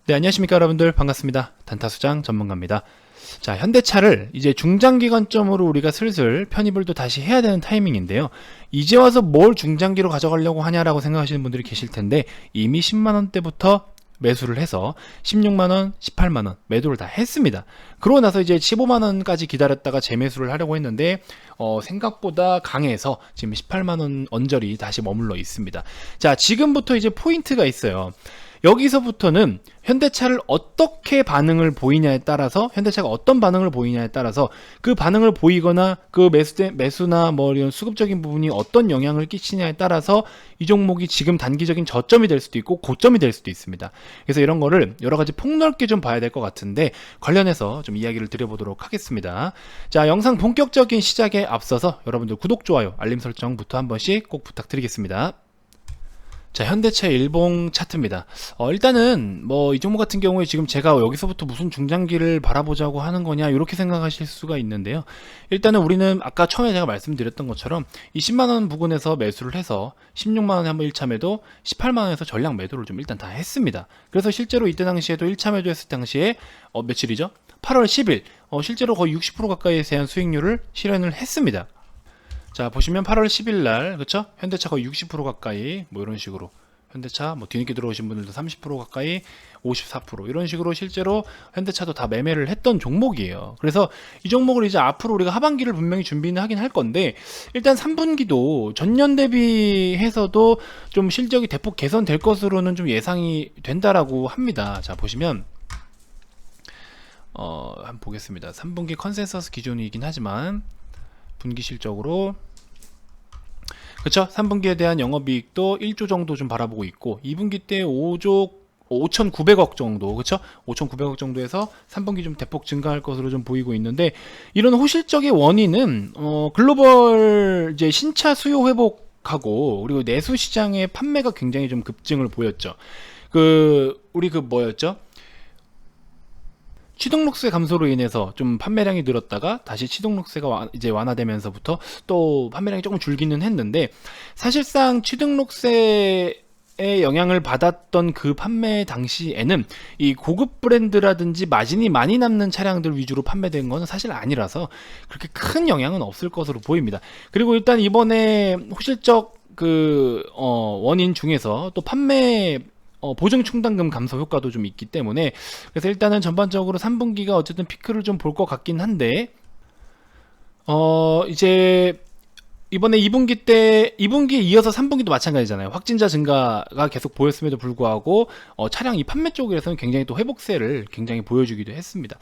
네, 안녕하십니까 여러분들, 반갑습니다. 단타수장 전문가입니다. 자, 현대차를 이제 중장기 관점으로 우리가 슬슬 편입을 또 다시 해야 되는 타이밍인데요. 이제 와서 뭘 중장기로 가져가려고 하냐라고 생각하시는 분들이 계실 텐데, 이미 10만원대부터 매수를 해서 16만원, 18만원 매도를 다 했습니다. 그러고 나서 이제 15만원까지 기다렸다가 재매수를 하려고 했는데 생각보다 강해서 지금 18만원 언저리 다시 머물러 있습니다. 자, 지금부터 이제 포인트가 있어요. 여기서부터는 현대차를 어떻게 반응을 보이냐에 따라서, 현대차가 어떤 반응을 보이냐에 따라서 그 반응을 보이거나 그 매수나 뭐 이런 수급적인 부분이 어떤 영향을 끼치냐에 따라서 이 종목이 지금 단기적인 저점이 될 수도 있고 고점이 될 수도 있습니다. 그래서 이런 거를 여러 가지 폭넓게 좀 봐야 될 것 같은데, 관련해서 좀 이야기를 드려보도록 하겠습니다. 자, 영상 본격적인 시작에 앞서서 여러분들 구독, 좋아요, 알림 설정부터 한 번씩 꼭 부탁드리겠습니다. 자, 현대차 일봉 차트입니다. 일단은 뭐 이 종목 같은 경우에 지금 제가 여기서부터 무슨 중장기를 바라보자고 하는 거냐 이렇게 생각하실 수가 있는데요. 일단은 우리는 아까 처음에 제가 말씀드렸던 것처럼 이 10만원 부근에서 매수를 해서 16만원에 한번 1차 매도, 18만원에서 전량 매도를 좀 일단 다 했습니다. 그래서 실제로 이때 당시에도 1차 매도 했을 당시에 며칠이죠? 8월 10일 실제로 거의 60% 가까이에 대한 수익률을 실현을 했습니다. 자, 보시면 8월 10일 날, 그쵸? 현대차 거의 60% 가까이, 뭐 이런 식으로. 현대차, 뭐 뒤늦게 들어오신 분들도 30% 가까이, 54% 이런 식으로 실제로 현대차도 다 매매를 했던 종목이에요. 그래서 이 종목을 이제 앞으로 우리가 하반기를 분명히 준비는 하긴 할 건데, 일단 3분기도 전년 대비해서도 좀 실적이 대폭 개선될 것으로는 좀 예상이 된다라고 합니다. 자, 보시면, 한번 보겠습니다. 3분기 컨센서스 기준이긴 하지만, 분기 실적으로 그쵸? 3분기에 대한 영업이익도 1조 정도 좀 바라보고 있고, 2분기 때 5조 5,900억 정도, 그쵸? 5,900억 정도에서 3분기 좀 대폭 증가할 것으로 좀 보이고 있는데, 이런 호실적의 원인은 글로벌 이제 신차 수요 회복하고, 그리고 내수 시장의 판매가 굉장히 좀 급증을 보였죠. 우리 뭐였죠? 취등록세 감소로 인해서 좀 판매량이 늘었다가 다시 취등록세가 이제 완화되면서부터 또 판매량이 조금 줄기는 했는데, 사실상 취등록세의 영향을 받았던 그 판매 당시에는 이 고급 브랜드라든지 마진이 많이 남는 차량들 위주로 판매된 것은 사실 아니라서 그렇게 큰 영향은 없을 것으로 보입니다. 그리고 일단 이번에 호실적 원인 중에서 또 판매 보증 충당금 감소 효과도 좀 있기 때문에, 그래서 일단은 전반적으로 3분기가 어쨌든 피크를 좀 볼 것 같긴 한데, 이제 이번에 2분기에 이어서 3분기도 마찬가지잖아요. 확진자 증가가 계속 보였음에도 불구하고 차량 이 판매 쪽에서는 굉장히 또 회복세를 굉장히 보여주기도 했습니다.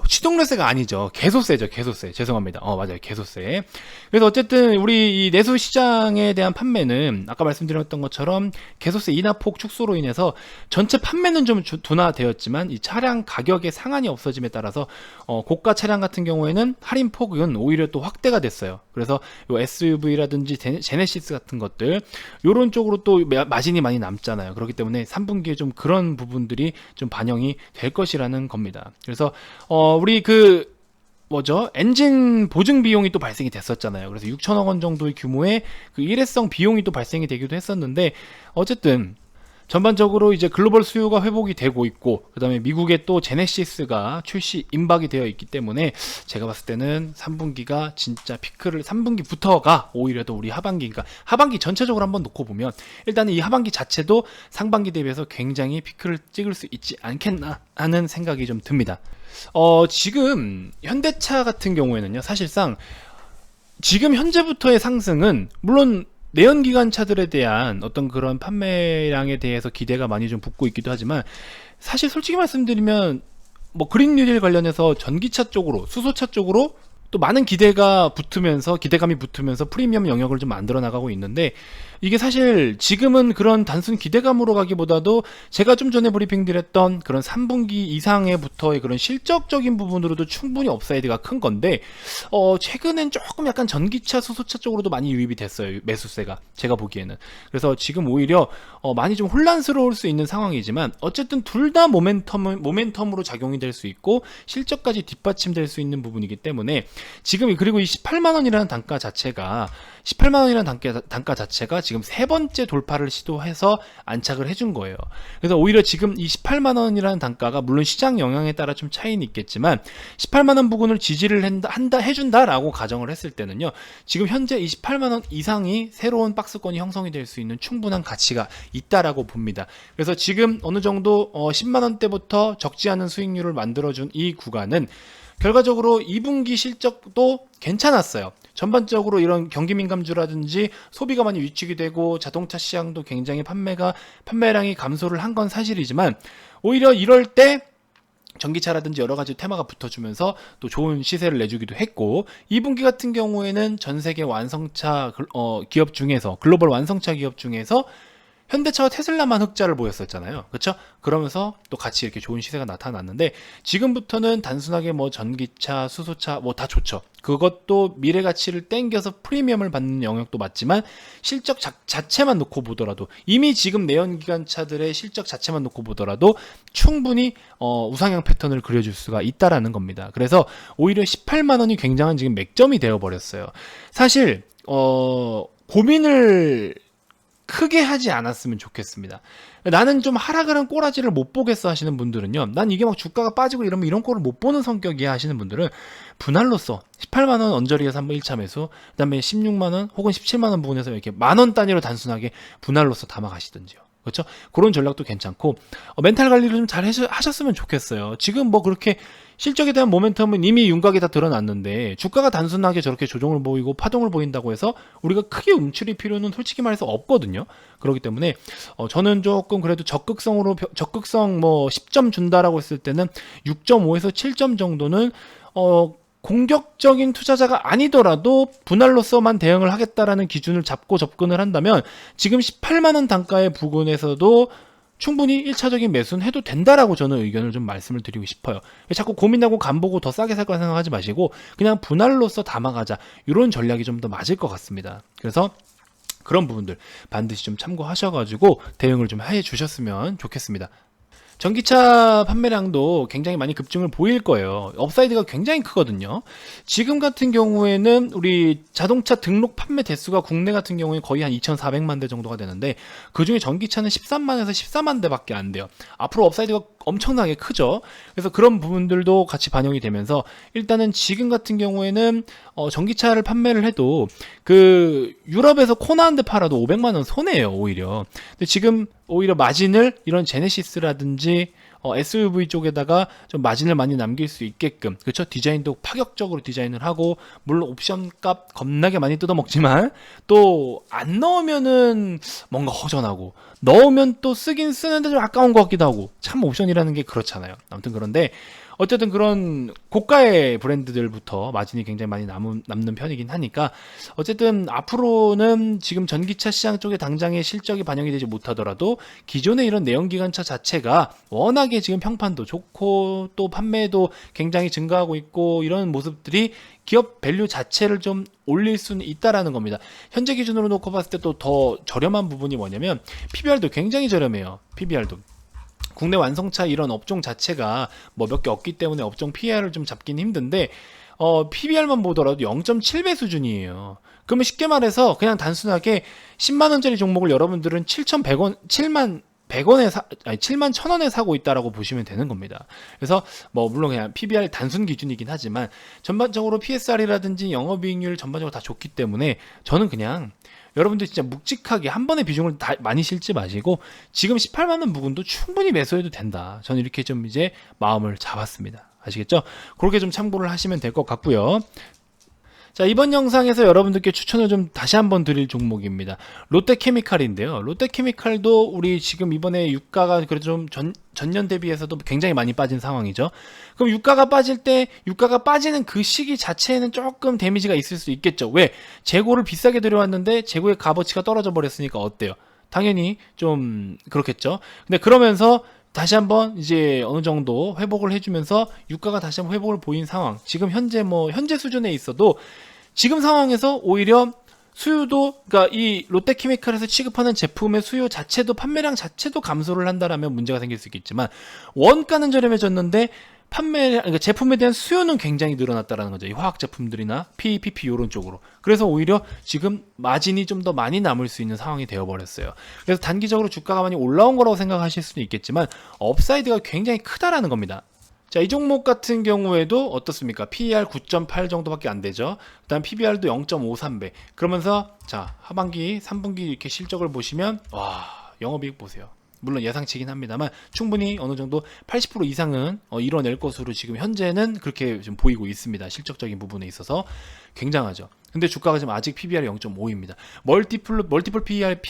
취등록세가 아니죠. 개소세죠. 개소세. 죄송합니다. 맞아요. 개소세. 그래서 어쨌든 우리 이 내수 시장에 대한 판매는 아까 말씀드렸던 것처럼 개소세 인하폭 축소로 인해서 전체 판매는 좀 둔화되었지만, 이 차량 가격의 상한이 없어짐에 따라서 고가 차량 같은 경우에는 할인폭은 오히려 또 확대가 됐어요. 그래서 SUV라든지 제네시스 같은 것들, 요런 쪽으로 또 마진이 많이 남잖아요. 그렇기 때문에 3분기에 좀 그런 부분들이 좀 반영이 될 것이라는 겁니다. 그래서 우리 엔진 보증 비용이 또 발생이 됐었잖아요. 그래서 6천억 원 정도의 규모의 그 일회성 비용이 또 발생이 되기도 했었는데, 어쨌든 전반적으로 이제 글로벌 수요가 회복이 되고 있고, 그 다음에 미국에 또 제네시스가 출시 임박이 되어 있기 때문에 제가 봤을 때는 3분기가 진짜 피크를, 3분기부터가 오히려 더 우리 하반기니까, 하반기 전체적으로 한번 놓고 보면 일단은 이 하반기 자체도 상반기 대비해서 굉장히 피크를 찍을 수 있지 않겠나 하는 생각이 좀 듭니다. 지금 현대차 같은 경우에는요, 사실상 지금 현재부터의 상승은 물론 내연기관 차들에 대한 어떤 그런 판매량에 대해서 기대가 많이 좀 붙고 있기도 하지만, 사실 솔직히 말씀드리면 뭐 그린 뉴딜 관련해서 전기차 쪽으로, 수소차 쪽으로 또 많은 기대감이 붙으면서 프리미엄 영역을 좀 만들어 나가고 있는데, 이게 사실 지금은 그런 단순 기대감으로 가기보다도 제가 좀 전에 브리핑 드렸던 그런 3분기 이상에부터의 그런 실적적인 부분으로도 충분히 업사이드가 큰 건데, 최근엔 조금 약간 전기차, 수소차 쪽으로도 많이 유입이 됐어요. 매수세가, 제가 보기에는. 그래서 지금 오히려 많이 좀 혼란스러울 수 있는 상황이지만, 어쨌든 둘 다 모멘텀으로 작용이 될 수 있고 실적까지 뒷받침될 수 있는 부분이기 때문에, 지금 그리고 이 18만 원이라는 단가 자체가 18만 원이라는 단가 자체가 지금 세 번째 돌파를 시도해서 안착을 해준 거예요. 그래서 오히려 지금 이 18만 원이라는 단가가 물론 시장 영향에 따라 좀 차이는 있겠지만 18만 원 부근을 지지를 해준다라고 가정을 했을 때는요. 지금 현재 28만 원 이상이 새로운 박스권이 형성이 될 수 있는 충분한 가치가 있다라고 봅니다. 그래서 지금 어느 정도 10만 원대부터 적지 않은 수익률을 만들어준 이 구간은 결과적으로 2분기 실적도 괜찮았어요. 전반적으로 이런 경기 민감주라든지 소비가 많이 위축이 되고 자동차 시장도 굉장히 판매량이 감소를 한 건 사실이지만 오히려 이럴 때 전기차라든지 여러 가지 테마가 붙어주면서 또 좋은 시세를 내주기도 했고 2분기 같은 경우에는 전 세계 완성차 기업 중에서 글로벌 완성차 기업 중에서 현대차와 테슬라만 흑자를 보였었잖아요. 그렇죠? 그러면서 또 같이 이렇게 좋은 시세가 나타났는데 지금부터는 단순하게 뭐 전기차, 수소차 뭐 다 좋죠. 그것도 미래 가치를 땡겨서 프리미엄을 받는 영역도 맞지만 실적 자체만 놓고 보더라도 이미 지금 내연기관차들의 실적 자체만 놓고 보더라도 충분히 우상향 패턴을 그려줄 수가 있다라는 겁니다. 그래서 오히려 18만 원이 굉장한 지금 맥점이 되어버렸어요. 사실 고민을 크게 하지 않았으면 좋겠습니다. 나는 좀 하락을 한 꼬라지를 못 보겠어 하시는 분들은요. 난 이게 막 주가가 빠지고 이러면 이런 꼴을 못 보는 성격이야 하시는 분들은 분할로써 18만원 언저리에서 한번 1차 매수, 그 다음에 16만원 혹은 17만원 부분에서 이렇게 만원 단위로 단순하게 분할로써 담아가시든지요. 그렇죠? 그런 전략도 괜찮고 멘탈 관리를 좀 잘 하셨으면 좋겠어요. 지금 뭐 그렇게 실적에 대한 모멘텀은 이미 윤곽이 다 드러났는데 주가가 단순하게 저렇게 조정을 보이고 파동을 보인다고 해서 우리가 크게 움츠릴 필요는 솔직히 말해서 없거든요. 그렇기 때문에 저는 조금 그래도 적극성 뭐 10점 준다라고 했을 때는 6.5에서 7점 정도는 공격적인 투자자가 아니더라도 분할로서만 대응을 하겠다라는 기준을 잡고 접근을 한다면 지금 18만원 단가의 부근에서도 충분히 1차적인 매수는 해도 된다라고 저는 의견을 좀 말씀을 드리고 싶어요. 자꾸 고민하고 간보고 더 싸게 살 거라 생각하지 마시고 그냥 분할로서 담아가자 이런 전략이 좀 더 맞을 것 같습니다. 그래서 그런 부분들 반드시 좀 참고하셔가지고 대응을 좀 해주셨으면 좋겠습니다. 전기차 판매량도 굉장히 많이 급증을 보일 거예요. 업사이드가 굉장히 크거든요. 지금 같은 경우에는 우리 자동차 등록 판매 대수가 국내 같은 경우에 거의 한 2,400만 대 정도가 되는데 그중에 전기차는 13만에서 14만 대밖에 안 돼요. 앞으로 업사이드가 엄청나게 크죠. 그래서 그런 부분들도 같이 반영이 되면서 일단은 지금 같은 경우에는 전기차를 판매를 해도 그 유럽에서 코나 한 대 팔아도 500만 원 손해예요, 오히려. 근데 지금 오히려 마진을 이런 제네시스라든지 SUV 쪽에다가 좀 마진을 많이 남길 수 있게끔 그렇죠? 디자인도 파격적으로 디자인을 하고 물론 옵션 값 겁나게 많이 뜯어먹지만 또 안 넣으면은 뭔가 허전하고 넣으면 또 쓰긴 쓰는데 좀 아까운 것 같기도 하고 참 옵션이라는 게 그렇잖아요. 아무튼 그런데 어쨌든 그런 고가의 브랜드들부터 마진이 굉장히 많이 남는 편이긴 하니까 어쨌든 앞으로는 지금 전기차 시장 쪽에 당장의 실적이 반영이 되지 못하더라도 기존의 이런 내연기관차 자체가 워낙에 지금 평판도 좋고 또 판매도 굉장히 증가하고 있고 이런 모습들이 기업 밸류 자체를 좀 올릴 수는 있다라는 겁니다. 현재 기준으로 놓고 봤을 때 또 더 저렴한 부분이 뭐냐면 PBR도 굉장히 저렴해요. PBR도 국내 완성차 이런 업종 자체가 뭐 몇 개 없기 때문에 업종 PR을 좀 잡긴 힘든데 PBR만 보더라도 0.7배 수준이에요. 그러면 쉽게 말해서 그냥 단순하게 10만원짜리 종목을 여러분들은 7만 1,000원에 사고 있다라고 보시면 되는 겁니다. 그래서 뭐 물론 그냥 PBR 단순 기준이긴 하지만 전반적으로 PSR이라든지 영업이익률 전반적으로 다 좋기 때문에 저는 그냥 여러분들 진짜 묵직하게 한 번에 비중을 다 많이 실지 마시고 지금 18만원 부근도 충분히 매수해도 된다. 저는 이렇게 좀 이제 마음을 잡았습니다. 아시겠죠? 그렇게 좀 참고를 하시면 될 것 같고요. 자, 이번 영상에서 여러분들께 추천을 좀 다시 한번 드릴 종목입니다. 롯데케미칼인데요. 롯데케미칼도 우리 지금 이번에 유가가 그래도 좀 전년 대비해서도 굉장히 많이 빠진 상황이죠. 그럼 유가가 빠질 때 유가가 빠지는 그 시기 자체에는 조금 데미지가 있을 수 있겠죠. 왜? 재고를 비싸게 들여왔는데 재고의 값어치가 떨어져 버렸으니까 어때요? 당연히 좀 그렇겠죠. 근데 그러면서 다시 한번 이제 어느 정도 회복을 해주면서 유가가 다시 한번 회복을 보인 상황. 지금 현재 수준에 있어도 지금 상황에서 오히려 수요도 그러니까 이 롯데케미칼에서 취급하는 제품의 수요 자체도 판매량 자체도 감소를 한다라면 문제가 생길 수 있겠지만 원가는 저렴해졌는데 그러니까 제품에 대한 수요는 굉장히 늘어났다라는 거죠. 이 화학 제품들이나 PEPP 이런 쪽으로. 그래서 오히려 지금 마진이 좀 더 많이 남을 수 있는 상황이 되어버렸어요. 그래서 단기적으로 주가가 많이 올라온 거라고 생각하실 수는 있겠지만 업사이드가 굉장히 크다라는 겁니다. 자, 이 종목 같은 경우에도 어떻습니까? PER 9.8 정도밖에 안 되죠. 그다음 PBR도 0.53배. 그러면서 자, 하반기, 3분기 이렇게 실적을 보시면 와, 영업이익 보세요. 물론 예상치긴 합니다만 충분히 어느 정도 80% 이상은 이뤄낼 것으로 지금 현재는 그렇게 좀 보이고 있습니다. 실적적인 부분에 있어서 굉장하죠. 근데 주가가 지금 아직 PBR이 0.5입니다. 멀티플 PER,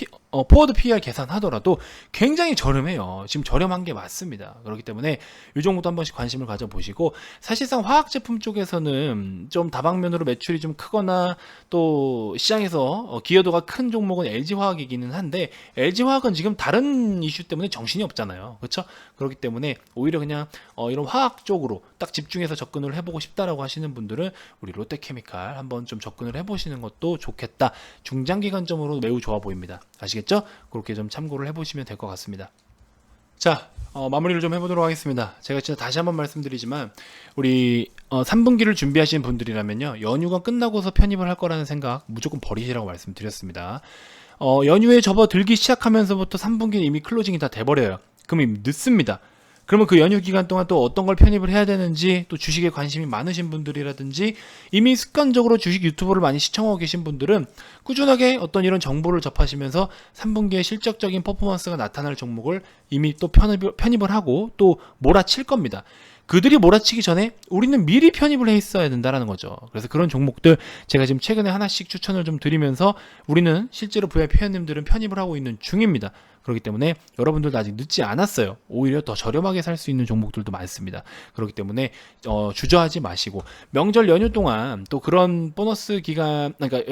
포워드 PER 계산하더라도 굉장히 저렴해요. 지금 저렴한 게 맞습니다. 그렇기 때문에 이 정도도 한 번씩 관심을 가져보시고, 사실상 화학 제품 쪽에서는 좀 다방면으로 매출이 좀 크거나 또 시장에서 기여도가 큰 종목은 LG화학이기는 한데, LG화학은 지금 다른 이슈 때문에 정신이 없잖아요. 그렇죠? 그렇기 때문에 오히려 그냥 이런 화학 쪽으로 딱 집중해서 접근을 해보고 싶다라고 하시는 분들은 우리 롯데케미칼 한번 좀 접근을 해보시는 것도 좋겠다. 중장기관점으로 매우 좋아 보입니다. 아시겠죠? 그렇게 좀 참고를 해보시면 될 것 같습니다. 자, 마무리를 좀 해보도록 하겠습니다. 제가 진짜 다시 한번 말씀드리지만 우리 3분기를 준비하시는 분들이라면요, 연휴가 끝나고서 편입을 할 거라는 생각 무조건 버리시라고 말씀드렸습니다. 연휴에 접어들기 시작하면서부터 3분기는 이미 클로징이 다 돼버려요. 그럼 이미 늦습니다. 그러면 그 연휴 기간 동안 또 어떤 걸 편입을 해야 되는지, 또 주식에 관심이 많으신 분들이라든지 이미 습관적으로 주식 유튜브를 많이 시청하고 계신 분들은 꾸준하게 어떤 이런 정보를 접하시면서 3분기에 실적적인 퍼포먼스가 나타날 종목을 이미 또 편입을 하고 또 몰아칠 겁니다. 그들이 몰아치기 전에 우리는 미리 편입을 해 있어야 된다는 거죠. 그래서 그런 종목들 제가 지금 최근에 하나씩 추천을 좀 드리면서 우리는 실제로 VIP 회원님들은 편입을 하고 있는 중입니다. 그렇기 때문에 여러분들도 아직 늦지 않았어요. 오히려 더 저렴하게 살 수 있는 종목들도 많습니다. 그렇기 때문에 주저하지 마시고, 명절 연휴 동안 또 그런 보너스 기간, 그러니까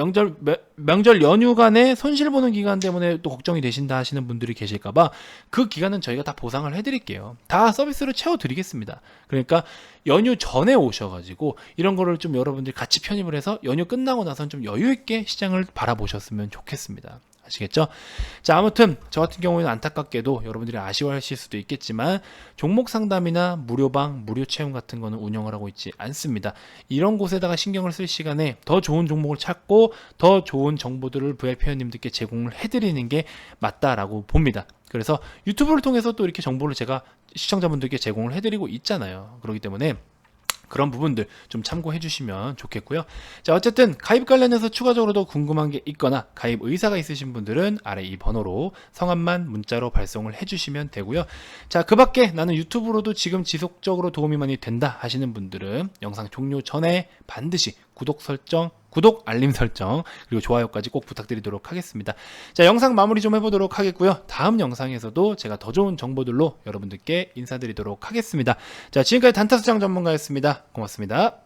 명절 연휴간에 손실 보는 기간 때문에 또 걱정이 되신다 하시는 분들이 계실까봐 그 기간은 저희가 다 보상을 해드릴게요. 다 서비스로 채워드리겠습니다. 그러니까 연휴 전에 오셔가지고 이런 거를 좀 여러분들이 같이 편입을 해서 연휴 끝나고 나선 좀 여유 있게 시장을 바라보셨으면 좋겠습니다. 아시겠죠? 자, 아무튼 저 같은 경우에는 안타깝게도 여러분들이 아쉬워하실 수도 있겠지만 종목 상담이나 무료방, 무료 체험 같은 거는 운영을 하고 있지 않습니다. 이런 곳에다가 신경을 쓸 시간에 더 좋은 종목을 찾고 더 좋은 정보들을 VIP 회원님들께 제공을 해드리는 게 맞다라고 봅니다. 그래서 유튜브를 통해서 또 이렇게 정보를 제가 시청자분들께 제공을 해드리고 있잖아요. 그렇기 때문에 그런 부분들 좀 참고해 주시면 좋겠고요. 자, 어쨌든 가입 관련해서 추가적으로 궁금한 게 있거나 가입 의사가 있으신 분들은 아래 이 번호로 성함만 문자로 발송을 해 주시면 되고요. 자, 그 밖에 나는 유튜브로도 지금 지속적으로 도움이 많이 된다 하시는 분들은 영상 종료 전에 반드시 구독, 알림 설정, 그리고 좋아요까지 꼭 부탁드리도록 하겠습니다. 자, 영상 마무리 좀 해보도록 하겠고요. 다음 영상에서도 제가 더 좋은 정보들로 여러분들께 인사드리도록 하겠습니다. 자, 지금까지 단타수장 전문가였습니다. 고맙습니다.